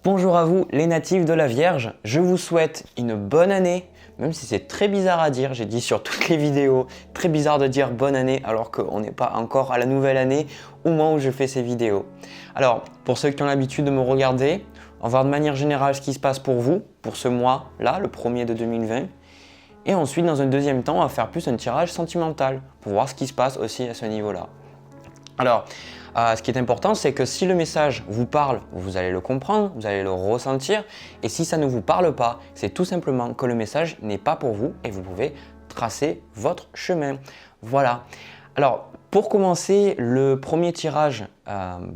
Bonjour à vous les natifs de la Vierge, je vous souhaite une bonne année, même si c'est très bizarre à dire, j'ai dit sur toutes les vidéos, très bizarre de dire bonne année alors qu'on n'est pas encore à la nouvelle année au moment où je fais ces vidéos. Alors, pour ceux qui ont l'habitude de me regarder, on va voir de manière générale ce qui se passe pour vous, pour ce mois-là, le premier de 2020. Et ensuite, dans un deuxième temps, on va faire plus un tirage sentimental pour voir ce qui se passe aussi à ce niveau-là. Alors, ce qui est important, c'est que si le message vous parle, vous allez le comprendre, vous allez le ressentir. Et si ça ne vous parle pas, c'est tout simplement que le message n'est pas pour vous et vous pouvez tracer votre chemin. Voilà. Alors, pour commencer le premier tirage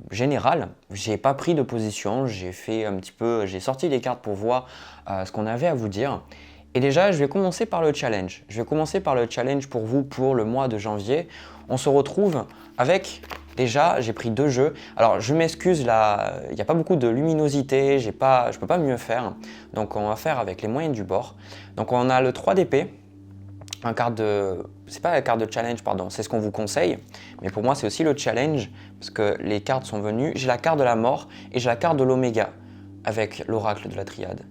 général, j'ai pas pris de position, j'ai sorti les cartes pour voir ce qu'on avait à vous dire. Et déjà, je vais commencer par le challenge. Je vais commencer par le challenge pour vous pour le mois de janvier. On se retrouve avec, déjà, j'ai pris 2 jeux. Alors, je m'excuse, là, il n'y a pas beaucoup de luminosité, je ne peux pas mieux faire. Donc, on va faire avec les moyens du bord. Donc, on a le 3 d'épée. C'est pas la carte de challenge, pardon, c'est ce qu'on vous conseille. Mais pour moi, c'est aussi le challenge parce que les cartes sont venues. J'ai la carte de la mort et j'ai la carte de l'oméga avec l'oracle de la triade.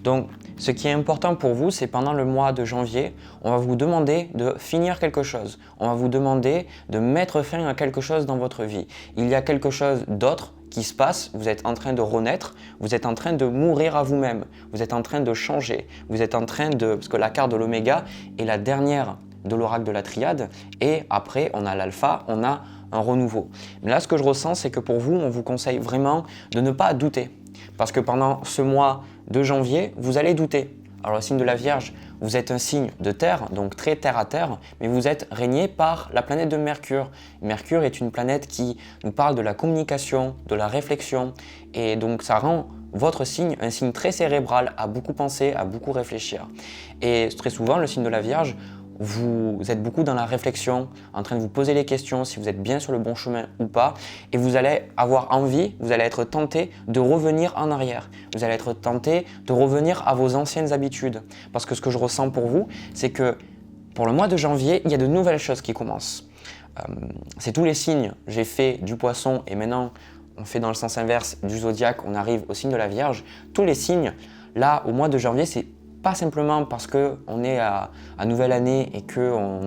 Donc, ce qui est important pour vous, c'est pendant le mois de janvier, on va vous demander de finir quelque chose. On va vous demander de mettre fin à quelque chose dans votre vie. Il y a quelque chose d'autre qui se passe, vous êtes en train de renaître, vous êtes en train de mourir à vous-même, vous êtes en train de changer, vous êtes en train de... Parce que la carte de l'oméga est la dernière de l'oracle de la triade et après, on a l'alpha, on a un renouveau. Mais là, ce que je ressens, c'est que pour vous, on vous conseille vraiment de ne pas douter. Parce que pendant ce mois de janvier, vous allez douter. Alors le signe de la Vierge, vous êtes un signe de terre, donc très terre à terre, mais vous êtes régné par la planète de Mercure. Mercure est une planète qui nous parle de la communication, de la réflexion, et donc ça rend votre signe un signe très cérébral, à beaucoup penser, à beaucoup réfléchir. Et très souvent, le signe de la Vierge, vous êtes beaucoup dans la réflexion, en train de vous poser les questions si vous êtes bien sur le bon chemin ou pas, et vous allez avoir envie, vous allez être tenté de revenir en arrière. Vous allez être tenté de revenir à vos anciennes habitudes. Parce que ce que je ressens pour vous, c'est que pour le mois de janvier, il y a de nouvelles choses qui commencent. C'est tous les signes. J'ai fait du poisson et maintenant on fait dans le sens inverse du zodiaque, on arrive au signe de la Vierge. Tous les signes, là au mois de janvier, c'est pas simplement parce qu'on est à nouvelle année et qu'on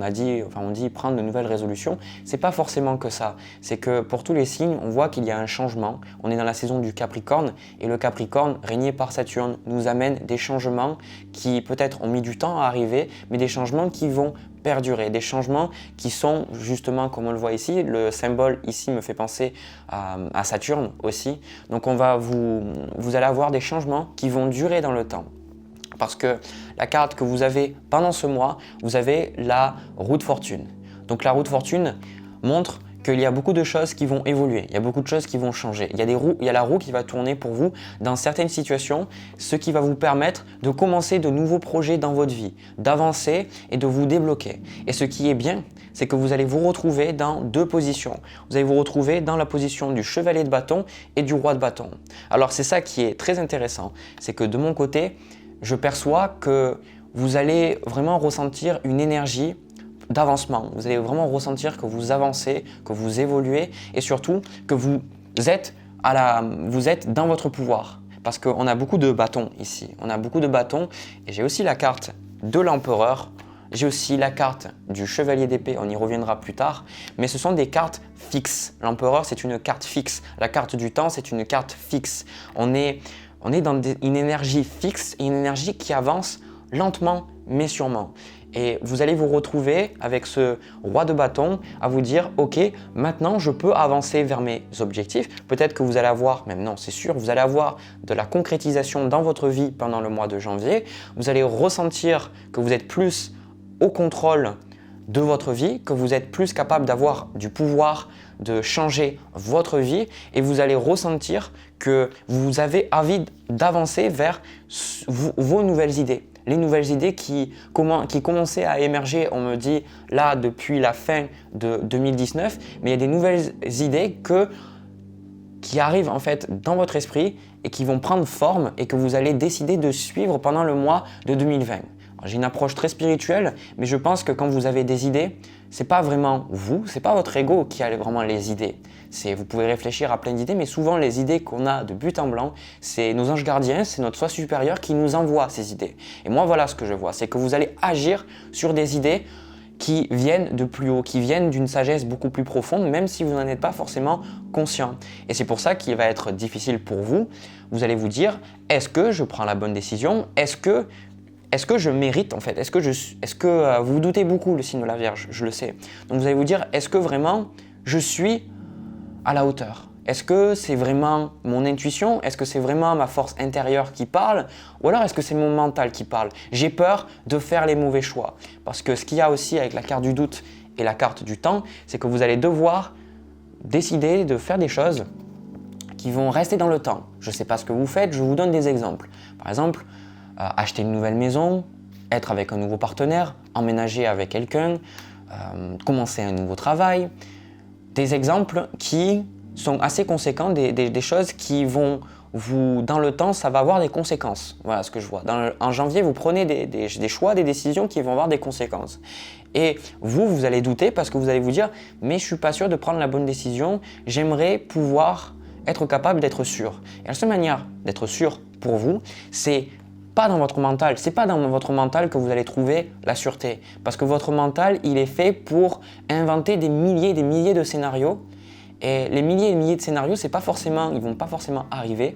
dit prendre de nouvelles résolutions, c'est pas forcément que ça. C'est que pour tous les signes, on voit qu'il y a un changement. On est dans la saison du Capricorne et le Capricorne, régné par Saturne, nous amène des changements qui peut-être ont mis du temps à arriver, mais des changements qui vont perdurer, des changements qui sont justement, comme on le voit ici, le symbole ici me fait penser à Saturne aussi. Donc vous allez avoir des changements qui vont durer dans le temps. Parce que la carte que vous avez pendant ce mois, vous avez la roue de fortune. Donc la roue de fortune montre qu'il y a beaucoup de choses qui vont évoluer, il y a beaucoup de choses qui vont changer. Il y a la roue qui va tourner pour vous dans certaines situations, ce qui va vous permettre de commencer de nouveaux projets dans votre vie, d'avancer et de vous débloquer. Et ce qui est bien, c'est que vous allez vous retrouver dans 2 positions. Vous allez vous retrouver dans la position du chevalier de bâton et du roi de bâton. Alors c'est ça qui est très intéressant, c'est que de mon côté, je perçois que vous allez vraiment ressentir une énergie d'avancement. Vous allez vraiment ressentir que vous avancez, que vous évoluez et surtout que vous êtes dans votre pouvoir. Parce qu'on a beaucoup de bâtons ici. On a beaucoup de bâtons et j'ai aussi la carte de l'empereur. J'ai aussi la carte du chevalier d'épée, on y reviendra plus tard. Mais ce sont des cartes fixes. L'empereur, c'est une carte fixe. La carte du temps, c'est une carte fixe. On est dans une énergie fixe et une énergie qui avance lentement mais sûrement. Et vous allez vous retrouver avec ce roi de bâton à vous dire « Ok, maintenant je peux avancer vers mes objectifs ». Peut-être que vous allez avoir, même non c'est sûr, vous allez avoir de la concrétisation dans votre vie pendant le mois de janvier. Vous allez ressentir que vous êtes plus au contrôle de votre vie, que vous êtes plus capable d'avoir du pouvoir de changer votre vie et vous allez ressentir que vous avez envie d'avancer vers vos nouvelles idées. Les nouvelles idées qui commençaient à émerger, on me dit là depuis la fin de 2019, mais il y a des nouvelles idées qui arrivent en fait dans votre esprit et qui vont prendre forme et que vous allez décider de suivre pendant le mois de 2020. J'ai une approche très spirituelle, mais je pense que quand vous avez des idées, c'est pas vraiment vous, c'est pas votre ego qui a vraiment les idées. Vous pouvez réfléchir à plein d'idées, mais souvent les idées qu'on a de but en blanc, c'est nos anges gardiens, c'est notre soi supérieur qui nous envoie ces idées. Et moi, voilà ce que je vois, c'est que vous allez agir sur des idées qui viennent de plus haut, qui viennent d'une sagesse beaucoup plus profonde, même si vous n'en êtes pas forcément conscient. Et c'est pour ça qu'il va être difficile pour vous. Vous allez vous dire, est-ce que je prends la bonne décision? Est-ce que je mérite en fait? Est-ce que vous vous doutez beaucoup le signe de la Vierge? Je le sais. Donc vous allez vous dire, est-ce que vraiment je suis à la hauteur? Est-ce que c'est vraiment mon intuition? Est-ce que c'est vraiment ma force intérieure qui parle? Ou alors est-ce que c'est mon mental qui parle? J'ai peur de faire les mauvais choix. Parce que ce qu'il y a aussi avec la carte du doute et la carte du temps, c'est que vous allez devoir décider de faire des choses qui vont rester dans le temps. Je ne sais pas ce que vous faites, je vous donne des exemples. Par exemple, acheter une nouvelle maison, être avec un nouveau partenaire, emménager avec quelqu'un, commencer un nouveau travail. Des exemples qui sont assez conséquents, des choses qui vont dans le temps, ça va avoir des conséquences. Voilà ce que je vois. En janvier, vous prenez des choix, des décisions qui vont avoir des conséquences. Et vous allez douter parce que vous allez vous dire « mais je ne suis pas sûr de prendre la bonne décision, j'aimerais pouvoir être capable d'être sûr ». Et la seule manière d'être sûr pour vous, c'est pas dans votre mental. C'est pas dans votre mental que vous allez trouver la sûreté. Parce que votre mental, il est fait pour inventer des milliers de scénarios. Et les milliers et milliers de scénarios, ils ne vont pas forcément arriver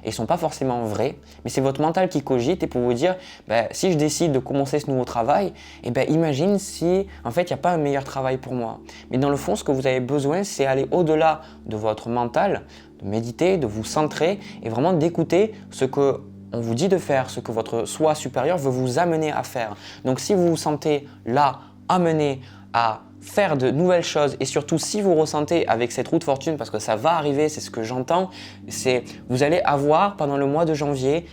et ils ne sont pas forcément vrais, mais c'est votre mental qui cogite et pour vous dire si je décide de commencer ce nouveau travail, imagine si en fait il n'y a pas un meilleur travail pour moi. Mais dans le fond, ce que vous avez besoin, c'est aller au-delà de votre mental, de méditer, de vous centrer et vraiment d'écouter ce que on vous dit de faire, ce que votre soi supérieur veut vous amener à faire. Donc si vous vous sentez là, amené à faire de nouvelles choses et surtout si vous ressentez avec cette roue de fortune, parce que ça va arriver, c'est ce que j'entends, vous allez avoir pendant le mois de janvier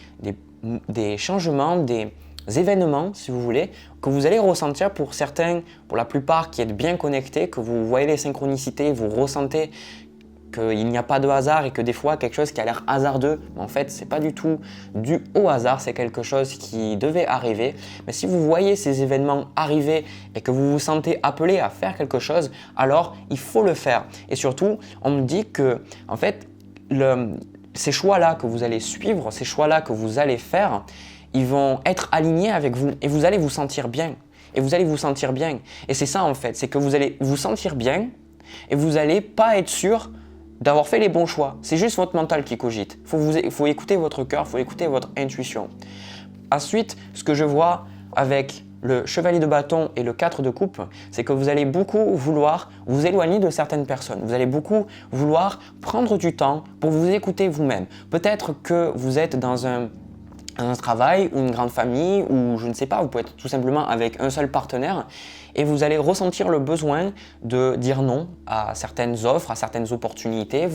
des changements, des événements si vous voulez, que vous allez ressentir pour certains, pour la plupart qui êtes bien connectés, que vous voyez les synchronicités, vous ressentez qu'il n'y a pas de hasard et que des fois quelque chose qui a l'air hasardeux, en fait c'est pas du tout dû au hasard, c'est quelque chose qui devait arriver. Mais si vous voyez ces événements arriver et que vous vous sentez appelé à faire quelque chose, alors il faut le faire. Et surtout, on me dit que en fait, ces choix-là que vous allez suivre, ces choix-là que vous allez faire, ils vont être alignés avec vous et vous allez vous sentir bien. Et vous allez vous sentir bien. Et c'est ça en fait, c'est que vous allez vous sentir bien et vous n'allez pas être sûr d'avoir fait les bons choix. C'est juste votre mental qui cogite. Il faut écouter votre cœur, il faut écouter votre intuition. Ensuite, ce que je vois avec le chevalier de bâton et le 4 de coupe, c'est que vous allez beaucoup vouloir vous éloigner de certaines personnes. Vous allez beaucoup vouloir prendre du temps pour vous écouter vous-même. Peut-être que vous êtes dans un travail ou une grande famille ou je ne sais pas, vous pouvez être tout simplement avec un seul partenaire et vous allez ressentir le besoin de dire non à certaines offres, à certaines opportunités.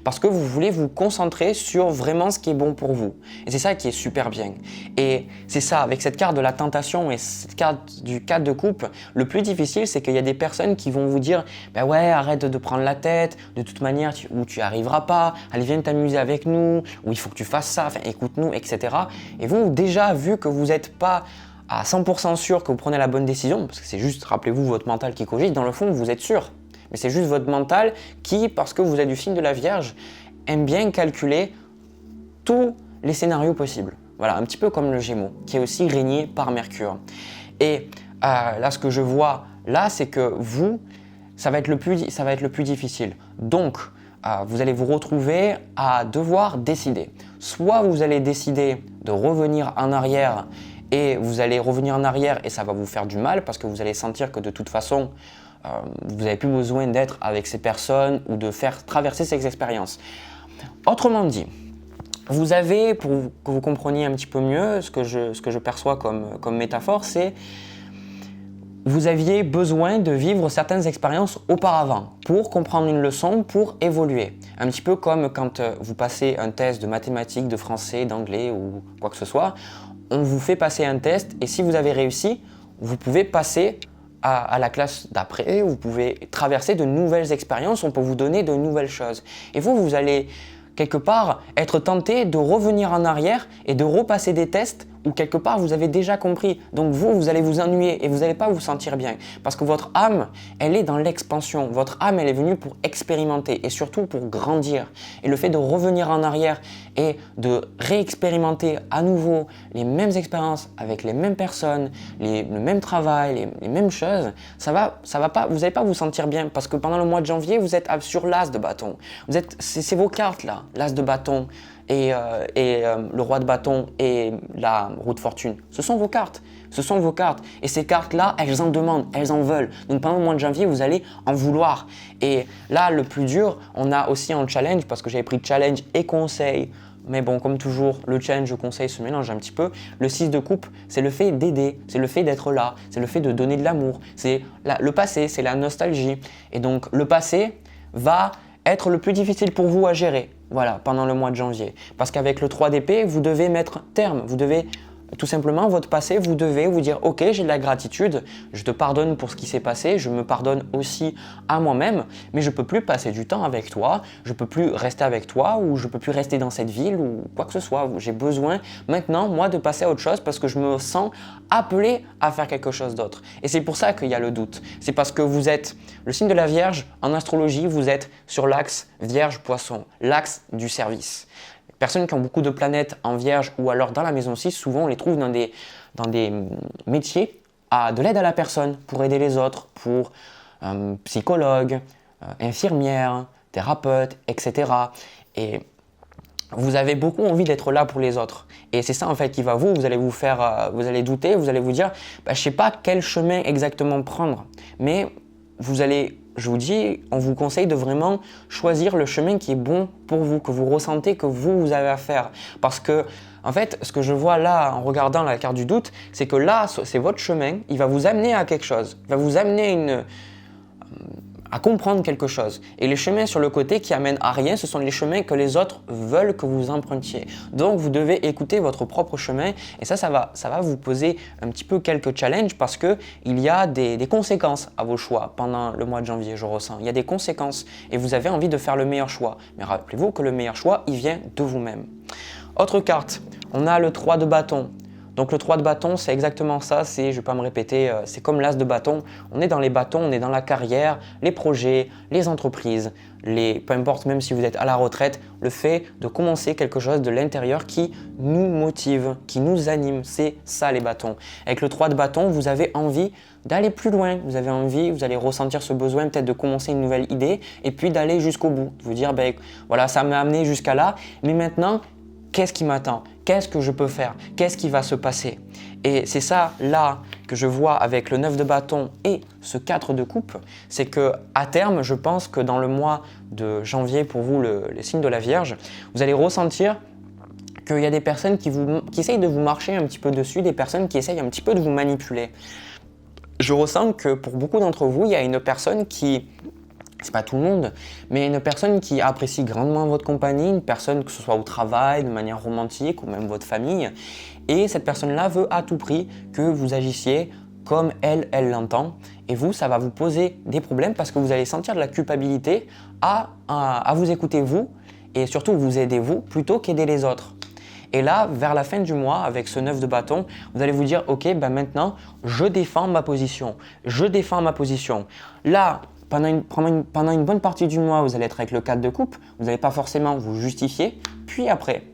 Parce que vous voulez vous concentrer sur vraiment ce qui est bon pour vous. Et c'est ça qui est super bien. Et c'est ça, avec cette carte de la tentation et cette carte du 4 de coupe, le plus difficile, c'est qu'il y a des personnes qui vont vous dire « ouais, arrête de prendre la tête, de toute manière, tu n'y arriveras pas, allez, viens t'amuser avec nous, ou il faut que tu fasses ça, écoute-nous, etc. » Et vous, déjà, vu que vous n'êtes pas à 100% sûr que vous prenez la bonne décision, parce que c'est juste, rappelez-vous, votre mental qui cogite, dans le fond, vous êtes sûr. Mais c'est juste votre mental qui, parce que vous êtes du signe de la Vierge, aime bien calculer tous les scénarios possibles. Voilà, un petit peu comme le Gémeaux, qui est aussi régné par Mercure. Et là, ce que je vois là, c'est que vous, ça va être le plus difficile. Donc, vous allez vous retrouver à devoir décider. Soit vous allez décider de revenir en arrière et vous allez revenir en arrière et ça va vous faire du mal parce que vous allez sentir que de toute façon, vous n'avez plus besoin d'être avec ces personnes ou de faire traverser ces expériences. Autrement dit, vous avez, pour que vous compreniez un petit peu mieux, ce que je perçois comme métaphore, c'est vous aviez besoin de vivre certaines expériences auparavant pour comprendre une leçon, pour évoluer. Un petit peu comme quand vous passez un test de mathématiques, de français, d'anglais ou quoi que ce soit, on vous fait passer un test et si vous avez réussi, vous pouvez passer à la classe d'après, vous pouvez traverser de nouvelles expériences, on peut vous donner de nouvelles choses. Et vous allez quelque part être tenté de revenir en arrière et de repasser des tests ou quelque part vous avez déjà compris. Donc vous allez vous ennuyer et vous n'allez pas vous sentir bien. Parce que votre âme, elle est dans l'expansion. Votre âme, elle est venue pour expérimenter et surtout pour grandir. Et le fait de revenir en arrière et de réexpérimenter à nouveau les mêmes expériences avec les mêmes personnes, le même travail, les mêmes choses, ça va pas, vous n'allez pas vous sentir bien parce que pendant le mois de janvier, vous êtes sur l'as de bâton. C'est vos cartes là, l'as de bâton et le roi de bâton et la roue de fortune. Ce sont vos cartes. Ce sont vos cartes. Et ces cartes-là, elles en demandent, elles en veulent. Donc pendant le mois de janvier, vous allez en vouloir. Et là, le plus dur, on a aussi un challenge parce que j'avais pris challenge et conseil. Mais bon, comme toujours, le challenge et le conseil se mélangent un petit peu. Le 6 de coupe, c'est le fait d'aider, c'est le fait d'être là, c'est le fait de donner de l'amour. C'est le passé, c'est la nostalgie. Et donc, le passé va être le plus difficile pour vous à gérer, voilà, pendant le mois de janvier. Parce qu'avec le 3 d'épée, vous devez mettre terme, vous devez tout simplement, votre passé, vous devez vous dire « Ok, j'ai de la gratitude, je te pardonne pour ce qui s'est passé, je me pardonne aussi à moi-même, mais je ne peux plus passer du temps avec toi, je ne peux plus rester avec toi ou je ne peux plus rester dans cette ville ou quoi que ce soit. J'ai besoin maintenant, moi, de passer à autre chose parce que je me sens appelé à faire quelque chose d'autre. » Et c'est pour ça qu'il y a le doute. C'est parce que vous êtes le signe de la Vierge, en astrologie, vous êtes sur l'axe Vierge-Poisson, l'axe du service. Personnes qui ont beaucoup de planètes en Vierge ou alors dans la maison 6, souvent on les trouve dans des métiers de l'aide à la personne, pour aider les autres, pour psychologue, infirmière, thérapeute, etc. Et vous avez beaucoup envie d'être là pour les autres. Et c'est ça en fait qui va vous allez vous faire, vous allez douter, vous allez vous dire, je ne sais pas quel chemin exactement prendre, mais je vous dis, on vous conseille de vraiment choisir le chemin qui est bon pour vous, que vous ressentez, que vous avez à faire. Parce que, en fait, ce que je vois là, en regardant la carte du doute, c'est que là, c'est votre chemin, il va vous amener à quelque chose, il va vous amener à comprendre quelque chose. Et les chemins sur le côté qui amènent à rien, ce sont les chemins que les autres veulent que vous empruntiez. Donc, vous devez écouter votre propre chemin et ça va vous poser un petit peu quelques challenges parce qu'il y a des conséquences à vos choix pendant le mois de janvier, je ressens. Il y a des conséquences et vous avez envie de faire le meilleur choix. Mais rappelez-vous que le meilleur choix, il vient de vous-même. Autre carte, on a le 3 de bâton. Donc le 3 de bâton, c'est exactement ça, je ne vais pas me répéter, c'est comme l'as de bâton. On est dans les bâtons, on est dans la carrière, les projets, les entreprises, peu importe, même si vous êtes à la retraite, le fait de commencer quelque chose de l'intérieur qui nous motive, qui nous anime, c'est ça les bâtons. Avec le 3 de bâton, vous avez envie d'aller plus loin, vous allez ressentir ce besoin peut-être de commencer une nouvelle idée et puis d'aller jusqu'au bout, de vous dire, voilà, ça m'a amené jusqu'à là, mais maintenant, qu'est-ce qui m'attend? Qu'est-ce que je peux faire? Qu'est-ce qui va se passer? Et c'est ça, là, que je vois avec le 9 de bâton et ce 4 de coupe, c'est qu'à terme, je pense que dans le mois de janvier, pour vous, les signes de la Vierge, vous allez ressentir qu'il y a des personnes qui essayent de vous marcher un petit peu dessus, des personnes qui essayent un petit peu de vous manipuler. Je ressens que pour beaucoup d'entre vous, il y a une personne qui... C'est pas tout le monde, mais une personne qui apprécie grandement votre compagnie, une personne que ce soit au travail, de manière romantique ou même votre famille. Et cette personne-là veut à tout prix que vous agissiez comme elle l'entend. Et vous, ça va vous poser des problèmes parce que vous allez sentir de la culpabilité à vous écouter vous et surtout vous aider vous plutôt qu'aider les autres. Et là, vers la fin du mois, avec ce 9 de bâton, vous allez vous dire « Ok, maintenant, je défends ma position. Je défends ma position. » Là, pendant une bonne partie du mois, vous allez être avec le 4 de coupe, vous n'allez pas forcément vous justifier. Puis après,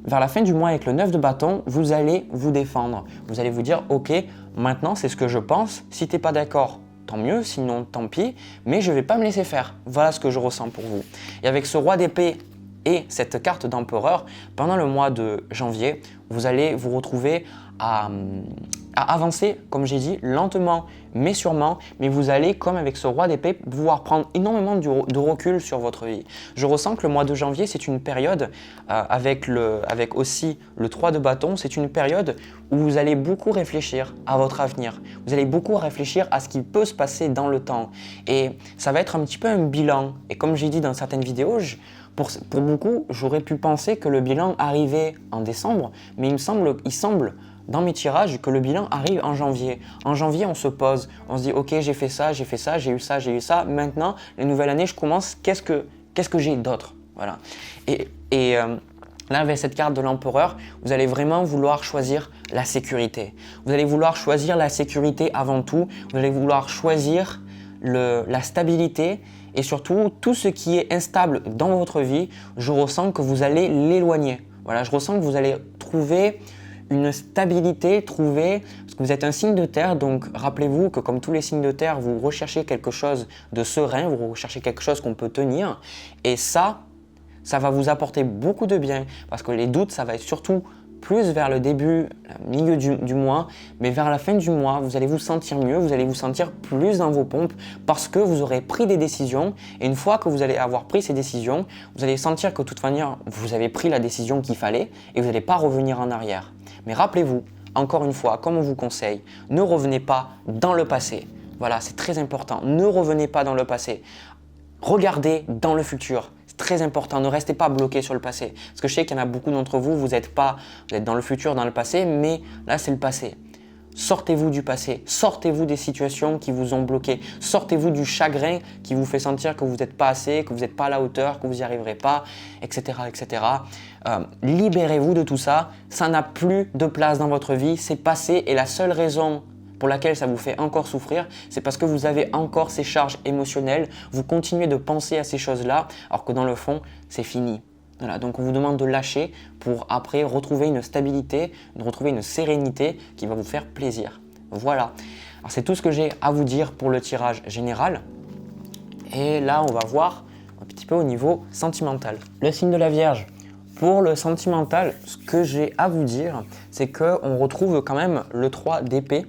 vers la fin du mois avec le 9 de bâton, vous allez vous défendre. Vous allez vous dire « Ok, maintenant c'est ce que je pense. Si tu n'es pas d'accord, tant mieux, sinon tant pis, mais je ne vais pas me laisser faire. » Voilà ce que je ressens pour vous. Et avec ce roi d'épée et cette carte d'empereur, pendant le mois de janvier, vous allez vous retrouver à avancer, comme j'ai dit, lentement mais sûrement, mais vous allez, comme avec ce roi d'épée, pouvoir prendre énormément de recul sur votre vie. Je ressens que le mois de janvier, c'est une période, avec aussi le 3 de bâton, c'est une période où vous allez beaucoup réfléchir à votre avenir. Vous allez beaucoup réfléchir à ce qui peut se passer dans le temps. Et ça va être un petit peu un bilan. Et comme j'ai dit dans certaines vidéos, pour beaucoup, j'aurais pu penser que le bilan arrivait en décembre, mais il semble dans mes tirages que le bilan arrive en janvier. En janvier, on se pose, on se dit « Ok, j'ai fait ça, j'ai eu ça. Maintenant, la nouvelle année, je commence, qu'est-ce que j'ai d'autre ?» Voilà. Et Là, avec cette carte de l'empereur, vous allez vraiment vouloir choisir la sécurité. Vous allez vouloir choisir la sécurité avant tout. Vous allez vouloir choisir la stabilité et surtout tout ce qui est instable dans votre vie. Je ressens que vous allez l'éloigner. Voilà, je ressens que vous allez trouver une stabilité, parce que vous êtes un signe de terre, donc rappelez-vous que comme tous les signes de terre, vous recherchez quelque chose de serein, vous recherchez quelque chose qu'on peut tenir et ça va vous apporter beaucoup de bien parce que les doutes, ça va être surtout plus vers le début, le milieu du mois, mais vers la fin du mois, vous allez vous sentir mieux, vous allez vous sentir plus dans vos pompes parce que vous aurez pris des décisions et une fois que vous allez avoir pris ces décisions, vous allez sentir que de toute manière, vous avez pris la décision qu'il fallait et vous n'allez pas revenir en arrière. Mais rappelez-vous, encore une fois, comme on vous conseille, ne revenez pas dans le passé. Voilà, c'est très important, ne revenez pas dans le passé. Regardez dans le futur. Très important, ne restez pas bloqué sur le passé. Parce que je sais qu'il y en a beaucoup d'entre vous, vous êtes dans le futur, dans le passé, mais là c'est le passé. Sortez-vous du passé, sortez-vous des situations qui vous ont bloqué, sortez-vous du chagrin qui vous fait sentir que vous n'êtes pas assez, que vous n'êtes pas à la hauteur, que vous n'y arriverez pas, etc. etc. Libérez-vous de tout ça, ça n'a plus de place dans votre vie, c'est passé et la seule raison pour laquelle ça vous fait encore souffrir, c'est parce que vous avez encore ces charges émotionnelles, vous continuez de penser à ces choses-là, alors que dans le fond, c'est fini. Voilà, donc on vous demande de lâcher pour après retrouver une stabilité, de retrouver une sérénité qui va vous faire plaisir. Voilà, alors c'est tout ce que j'ai à vous dire pour le tirage général. Et là, on va voir un petit peu au niveau sentimental. Le signe de la Vierge. Pour le sentimental, ce que j'ai à vous dire, c'est qu'on retrouve quand même le 3 d'épée,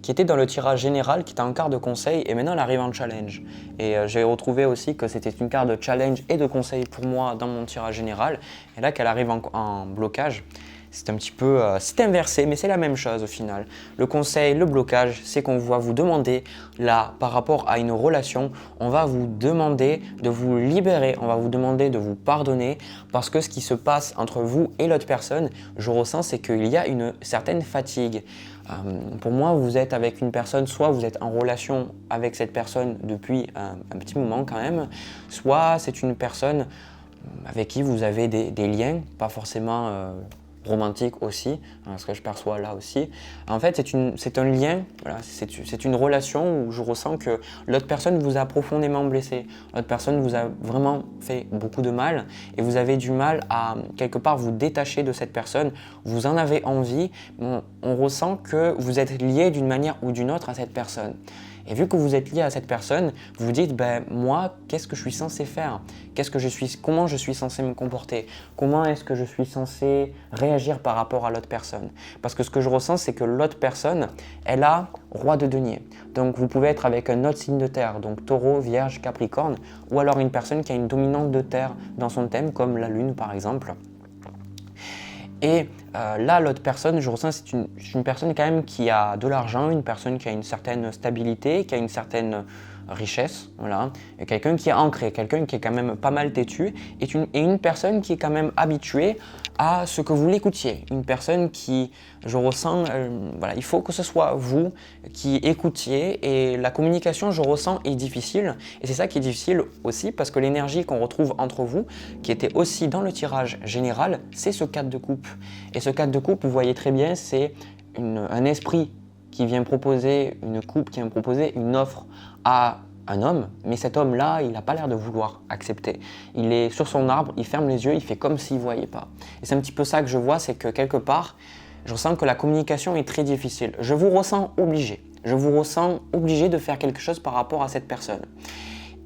qui était dans le tirage général, qui était en carte de conseil et maintenant elle arrive en challenge. Et j'ai retrouvé aussi que c'était une carte de challenge et de conseil pour moi dans mon tirage général. Et là qu'elle arrive en blocage, c'est un petit peu, c'est inversé, mais c'est la même chose au final. Le conseil, le blocage, c'est qu'on va vous demander, là, par rapport à une relation, on va vous demander de vous libérer, on va vous demander de vous pardonner, parce que ce qui se passe entre vous et l'autre personne, je ressens, c'est qu'il y a une certaine fatigue. Pour moi, vous êtes avec une personne, soit vous êtes en relation avec cette personne depuis un petit moment quand même, soit c'est une personne avec qui vous avez des liens, pas forcément romantique aussi, ce que je perçois là aussi. En fait, c'est un lien, voilà, c'est une relation où je ressens que l'autre personne vous a profondément blessé, l'autre personne vous a vraiment fait beaucoup de mal et vous avez du mal à quelque part vous détacher de cette personne, vous en avez envie, on ressent que vous êtes lié d'une manière ou d'une autre à cette personne. Et vu que vous êtes lié à cette personne, vous vous dites, moi, qu'est-ce que je suis censé faire? Comment je suis censé me comporter? Comment est-ce que je suis censé réagir par rapport à l'autre personne? Parce que ce que je ressens, c'est que l'autre personne, elle a roi de denier. Donc vous pouvez être avec un autre signe de terre, donc taureau, vierge, capricorne, ou alors une personne qui a une dominante de terre dans son thème, comme la lune par exemple. Et là, l'autre personne, je ressens, c'est une personne quand même qui a de l'argent, une personne qui a une certaine stabilité, qui a une certaine richesse, voilà. Et quelqu'un qui est ancré, quelqu'un qui est quand même pas mal têtu, et une personne qui est quand même habituée à ce que vous l'écoutiez. Une personne qui, je ressens, voilà, il faut que ce soit vous qui écoutiez, et la communication, je ressens, est difficile. Et c'est ça qui est difficile aussi, parce que l'énergie qu'on retrouve entre vous, qui était aussi dans le tirage général, c'est ce 4 de coupe. Et ce 4 de coupe, vous voyez très bien, c'est un esprit qui vient proposer une coupe, qui vient proposer une offre à un homme, mais cet homme-là, il n'a pas l'air de vouloir accepter. Il est sur son arbre, il ferme les yeux, il fait comme s'il ne voyait pas. Et c'est un petit peu ça que je vois, c'est que quelque part, je ressens que la communication est très difficile. Je vous ressens obligé. Je vous ressens obligé de faire quelque chose par rapport à cette personne.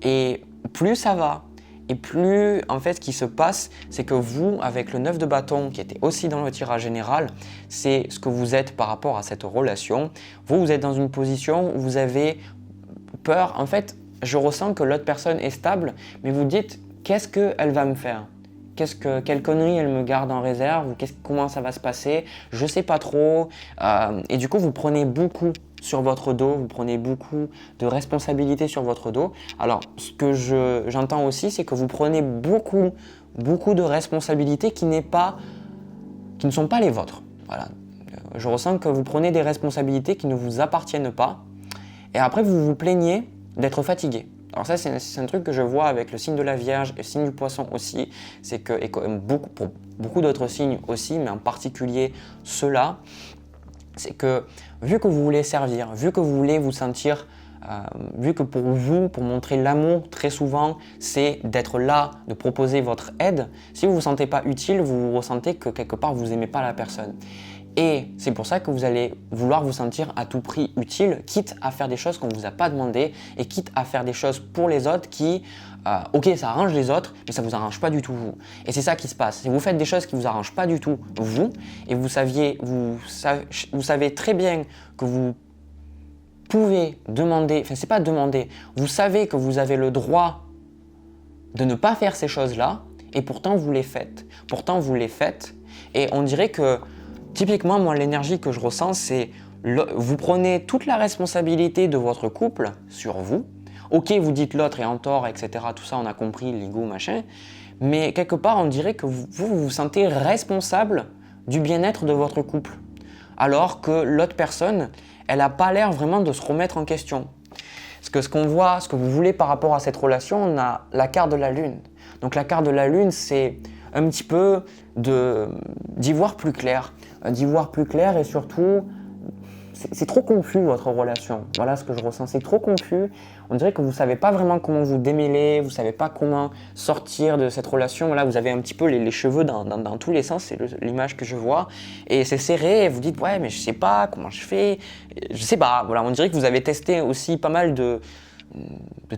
Et plus ça va, et plus, en fait, ce qui se passe, c'est que vous, avec le 9 de bâton, qui était aussi dans le tirage général, c'est ce que vous êtes par rapport à cette relation. Vous êtes dans une position où vous avez peur. En fait, je ressens que l'autre personne est stable, mais vous dites, qu'est-ce qu'elle va me faire? Quelle connerie elle me garde en réserve? Ou comment ça va se passer? Je sais pas trop. Et du coup, vous prenez beaucoup sur votre dos, vous prenez beaucoup de responsabilités sur votre dos. Alors, ce que j'entends aussi, c'est que vous prenez beaucoup de responsabilités qui ne sont pas les vôtres. Voilà. Je ressens que vous prenez des responsabilités qui ne vous appartiennent pas. Et après, vous vous plaignez d'être fatigué. Alors ça, c'est un truc que je vois avec le signe de la Vierge et le signe du Poisson aussi, c'est que, et comme pour beaucoup d'autres signes aussi, mais en particulier ceux-là, c'est que vu que vous voulez servir, vu que vous voulez vous sentir, vu que pour vous, pour montrer l'amour, très souvent, c'est d'être là, de proposer votre aide, si vous ne vous sentez pas utile, vous ressentez que quelque part, vous n'aimez pas la personne. Et c'est pour ça que vous allez vouloir vous sentir à tout prix utile, quitte à faire des choses qu'on ne vous a pas demandé et quitte à faire des choses pour les autres qui, ok, ça arrange les autres, mais ça ne vous arrange pas du tout vous. Et c'est ça qui se passe. Si vous faites des choses qui ne vous arrangent pas du tout vous, et vous savez très bien que vous pouvez demander, enfin c'est pas demander, vous savez que vous avez le droit de ne pas faire ces choses-là, et pourtant vous les faites. Pourtant vous les faites, et on dirait que typiquement, moi, l'énergie que je ressens, c'est vous prenez toute la responsabilité de votre couple sur vous. Ok, vous dites l'autre est en tort, etc. Tout ça, on a compris, l'ego, machin. Mais quelque part, on dirait que vous sentez responsable du bien-être de votre couple. Alors que l'autre personne, elle n'a pas l'air vraiment de se remettre en question. Parce que ce qu'on voit, ce que vous voulez par rapport à cette relation, on a la carte de la Lune. Donc la carte de la Lune, c'est un petit peu d'y voir plus clair. D'y voir plus clair et surtout, c'est trop confus votre relation. Voilà ce que je ressens, c'est trop confus. On dirait que vous ne savez pas vraiment comment vous démêler, vous ne savez pas comment sortir de cette relation. Là, vous avez un petit peu les cheveux dans tous les sens, c'est l'image que je vois. Et c'est serré et vous dites, ouais, mais je ne sais pas comment je fais. Je ne sais pas, voilà, on dirait que vous avez testé aussi pas mal de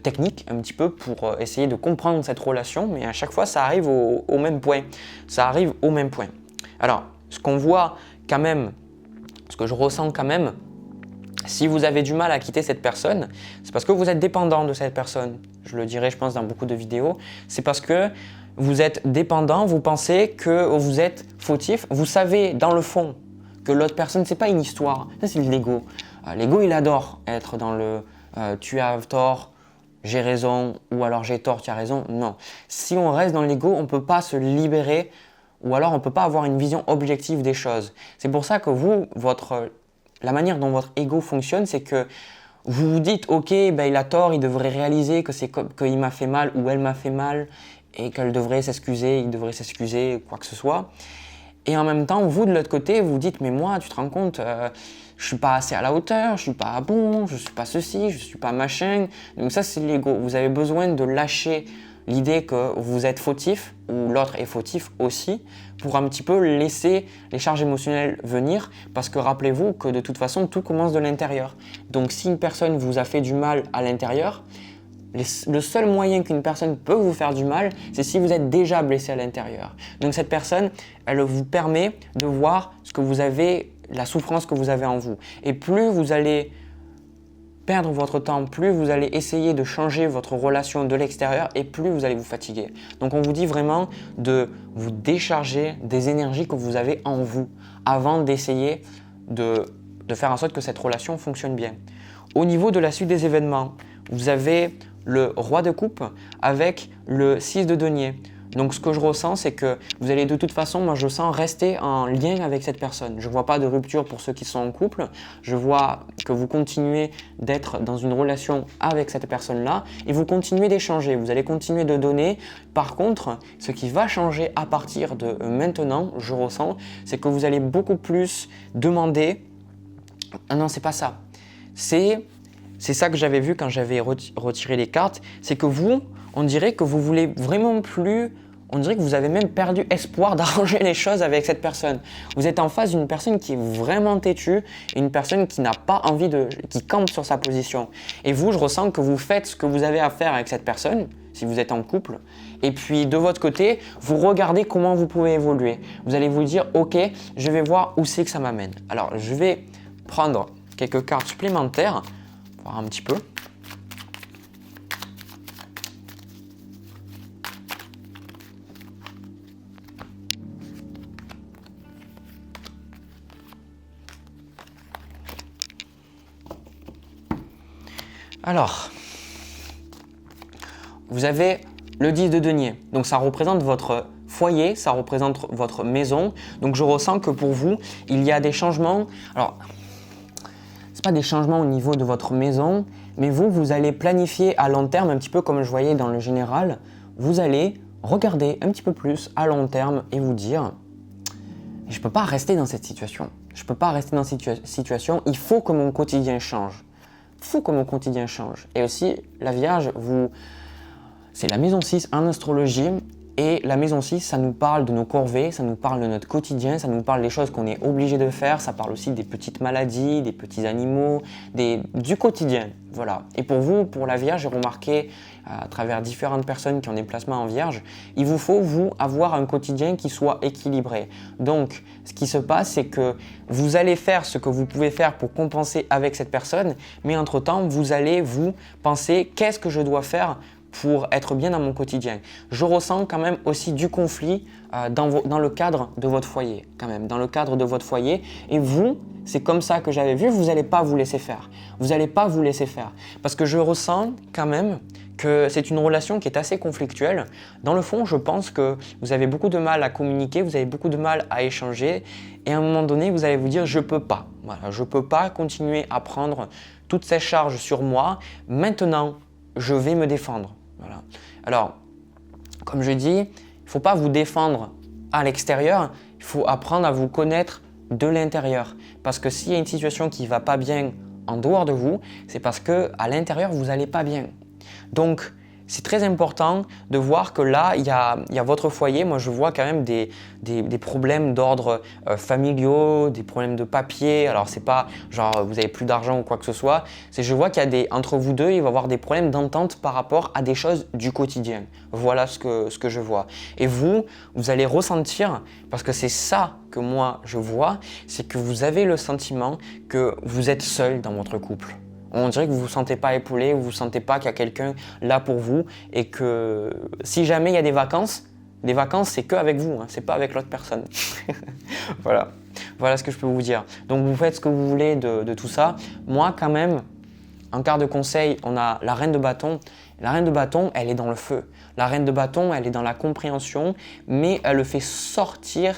techniques un petit peu pour essayer de comprendre cette relation, mais à chaque fois, ça arrive au même point. Ça arrive au même point. Alors, ce qu'on voit quand même, ce que je ressens quand même, si vous avez du mal à quitter cette personne, c'est parce que vous êtes dépendant de cette personne. Je le dirai, je pense, dans beaucoup de vidéos. C'est parce que vous êtes dépendant, vous pensez que vous êtes fautif. Vous savez, dans le fond, que l'autre personne, c'est pas une histoire. Ça, c'est l'ego. L'ego, il adore être dans le tu as tort, j'ai raison, ou alors j'ai tort, tu as raison. Non. Si on reste dans l'ego, on ne peut pas se libérer. Ou alors on ne peut pas avoir une vision objective des choses. C'est pour ça que vous, la manière dont votre ego fonctionne, c'est que vous vous dites, ok, ben il a tort, il devrait réaliser que qu'il m'a fait mal ou elle m'a fait mal et qu'elle devrait s'excuser, il devrait s'excuser, quoi que ce soit. Et en même temps, vous de l'autre côté, vous dites, mais moi, tu te rends compte, je ne suis pas assez à la hauteur, je ne suis pas bon, je ne suis pas ceci, je ne suis pas machin. Donc ça, c'est l'ego. Vous avez besoin de lâcher l'idée que vous êtes fautif ou l'autre est fautif aussi pour un petit peu laisser les charges émotionnelles venir parce que rappelez-vous que de toute façon tout commence de l'intérieur. Donc si une personne vous a fait du mal à l'intérieur, le seul moyen qu'une personne peut vous faire du mal, c'est si vous êtes déjà blessé à l'intérieur. Donc cette personne, elle vous permet de voir ce que vous avez, la souffrance que vous avez en vous. Et plus vous allez perdre votre temps, plus vous allez essayer de changer votre relation de l'extérieur et plus vous allez vous fatiguer. Donc on vous dit vraiment de vous décharger des énergies que vous avez en vous avant d'essayer de faire en sorte que cette relation fonctionne bien. Au niveau de la suite des événements, vous avez le roi de coupe avec le 6 de denier. Donc ce que je ressens, c'est que vous allez de toute façon, moi je sens rester en lien avec cette personne. Je ne vois pas de rupture pour ceux qui sont en couple. Je vois que vous continuez d'être dans une relation avec cette personne-là et vous continuez d'échanger. Vous allez continuer de donner. Par contre, ce qui va changer à partir de maintenant, je ressens, c'est que vous allez beaucoup plus demander. Ah non, c'est pas ça. C'est ça que j'avais vu quand j'avais retiré les cartes. C'est que vous, on dirait que vous voulez vraiment plus, on dirait que vous avez même perdu espoir d'arranger les choses avec cette personne. Vous êtes en face d'une personne qui est vraiment têtue et une personne qui n'a pas envie qui campe sur sa position. Et vous, je ressens que vous faites ce que vous avez à faire avec cette personne, si vous êtes en couple. Et puis de votre côté, vous regardez comment vous pouvez évoluer. Vous allez vous dire, ok, je vais voir où c'est que ça m'amène. Alors, je vais prendre quelques cartes supplémentaires, voir un petit peu. Alors, vous avez le 10 de denier. Donc ça représente votre foyer, ça représente votre maison. Donc je ressens que pour vous, il y a des changements. Alors, ce n'est pas des changements au niveau de votre maison, Mais vous allez planifier à long terme, un petit peu comme je voyais dans le général, vous allez regarder un petit peu plus à long terme et vous dire « je ne peux pas rester dans cette situation, je ne peux pas rester dans cette situation, il faut que mon quotidien change. Il faut que mon quotidien change. » Et aussi, la Vierge, c'est la maison 6 en astrologie. Et la maison 6, ça nous parle de nos corvées, ça nous parle de notre quotidien, ça nous parle des choses qu'on est obligé de faire, ça parle aussi des petites maladies, des petits animaux, du quotidien. Voilà. Et pour vous, pour la Vierge, j'ai remarqué à travers différentes personnes qui ont des placements en Vierge, il vous faut, vous, avoir un quotidien qui soit équilibré. Donc, ce qui se passe, c'est que vous allez faire ce que vous pouvez faire pour compenser avec cette personne, mais entre-temps, vous allez, vous, penser qu'est-ce que je dois faire pour être bien dans mon quotidien. Je ressens quand même aussi du conflit dans le cadre de votre foyer, quand même, dans le cadre de votre foyer. Et vous, c'est comme ça que j'avais vu, vous n'allez pas vous laisser faire. Vous n'allez pas vous laisser faire. Parce que je ressens quand même que c'est une relation qui est assez conflictuelle. Dans le fond, je pense que vous avez beaucoup de mal à communiquer, vous avez beaucoup de mal à échanger. Et à un moment donné, vous allez vous dire « je ne peux pas ». Voilà, je ne peux pas continuer à prendre toutes ces charges sur moi. Maintenant, je vais me défendre. Voilà. Alors, comme je dis, il ne faut pas vous défendre à l'extérieur, il faut apprendre à vous connaître de l'intérieur. Parce que s'il y a une situation qui ne va pas bien en dehors de vous, c'est parce qu'à l'intérieur, vous n'allez pas bien. Donc, c'est très important de voir que là, il y a votre foyer. Moi, je vois quand même des problèmes d'ordre familiaux, des problèmes de papier. Alors, c'est pas genre vous n'avez plus d'argent ou quoi que ce soit. Je vois qu'il y a entre vous deux, il va y avoir des problèmes d'entente par rapport à des choses du quotidien. Voilà ce que je vois. Et vous allez ressentir, parce que c'est ça que moi je vois, c'est que vous avez le sentiment que vous êtes seul dans votre couple. On dirait que vous ne vous sentez pas épaulé, vous ne vous sentez pas qu'il y a quelqu'un là pour vous et que si jamais il y a des vacances, c'est qu'avec vous, hein, c'est pas avec l'autre personne. Voilà ce que je peux vous dire. Donc vous faites ce que vous voulez de tout ça. Moi quand même, en quart de conseil, on a la reine de bâton. La reine de bâton, elle est dans le feu. La reine de bâton, elle est dans la compréhension, mais elle le fait sortir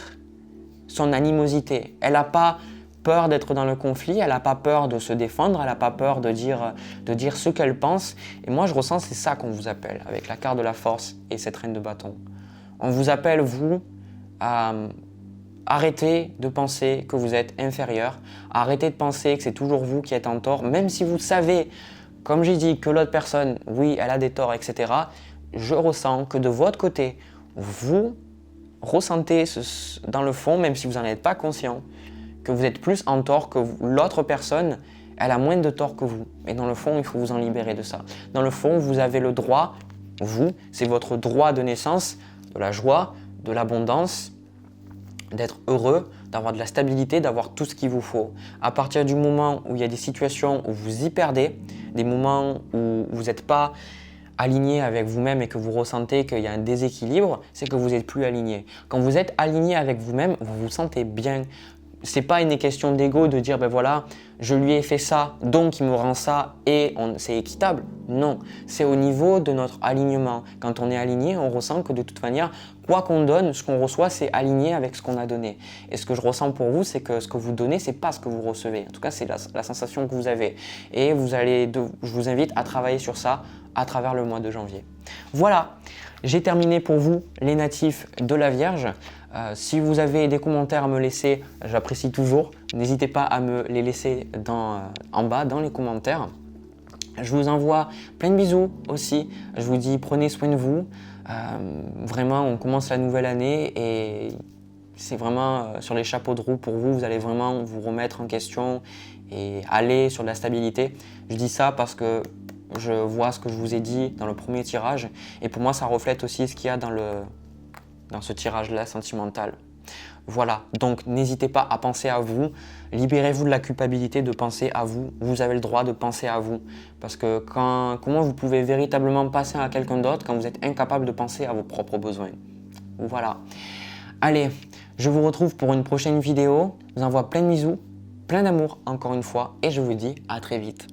son animosité. Elle n'a pas peur d'être dans le conflit, elle n'a pas peur de se défendre, elle n'a pas peur de dire ce qu'elle pense. Et moi, je ressens c'est ça qu'on vous appelle avec la carte de la force et cette reine de bâton. On vous appelle, vous, à arrêter de penser que vous êtes inférieur, à arrêter de penser que c'est toujours vous qui êtes en tort, même si vous savez, comme j'ai dit, que l'autre personne, oui, elle a des torts, etc. Je ressens que de votre côté, vous ressentez dans le fond, même si vous n'en êtes pas conscient, que vous êtes plus en tort que l'autre personne, elle a moins de tort que vous. Et dans le fond, il faut vous en libérer de ça. Dans le fond, vous avez le droit, c'est votre droit de naissance, de la joie, de l'abondance, d'être heureux, d'avoir de la stabilité, d'avoir tout ce qu'il vous faut. À partir du moment où il y a des situations où vous y perdez, des moments où vous n'êtes pas aligné avec vous-même et que vous ressentez qu'il y a un déséquilibre, c'est que vous n'êtes plus aligné. Quand vous êtes aligné avec vous-même, vous vous sentez bien. C'est pas une question d'ego de dire ben voilà, je lui ai fait ça, donc il me rend ça et c'est équitable. Non, c'est au niveau de notre alignement. Quand on est aligné, on ressent que de toute manière, quoi qu'on donne, ce qu'on reçoit, c'est aligné avec ce qu'on a donné. Et ce que je ressens pour vous, c'est que ce que vous donnez, c'est pas ce que vous recevez. En tout cas, c'est la sensation que vous avez. Et je vous invite à travailler sur ça à travers le mois de janvier. Voilà, j'ai terminé pour vous les natifs de la Vierge. Si vous avez des commentaires à me laisser, j'apprécie toujours. N'hésitez pas à me les laisser en bas dans les commentaires. Je vous envoie plein de bisous aussi. Je vous dis prenez soin de vous. Vraiment, on commence la nouvelle année et c'est vraiment sur les chapeaux de roue pour vous. Vous allez vraiment vous remettre en question et aller sur de la stabilité. Je dis ça parce que je vois ce que je vous ai dit dans le premier tirage et pour moi, ça reflète aussi ce qu'il y a dans ce tirage-là sentimental. Voilà, donc n'hésitez pas à penser à vous, libérez-vous de la culpabilité de penser à vous, vous avez le droit de penser à vous. Parce que comment vous pouvez véritablement passer à quelqu'un d'autre quand vous êtes incapable de penser à vos propres besoins? Voilà. Allez, je vous retrouve pour une prochaine vidéo, je vous envoie plein de bisous, plein d'amour encore une fois et je vous dis à très vite.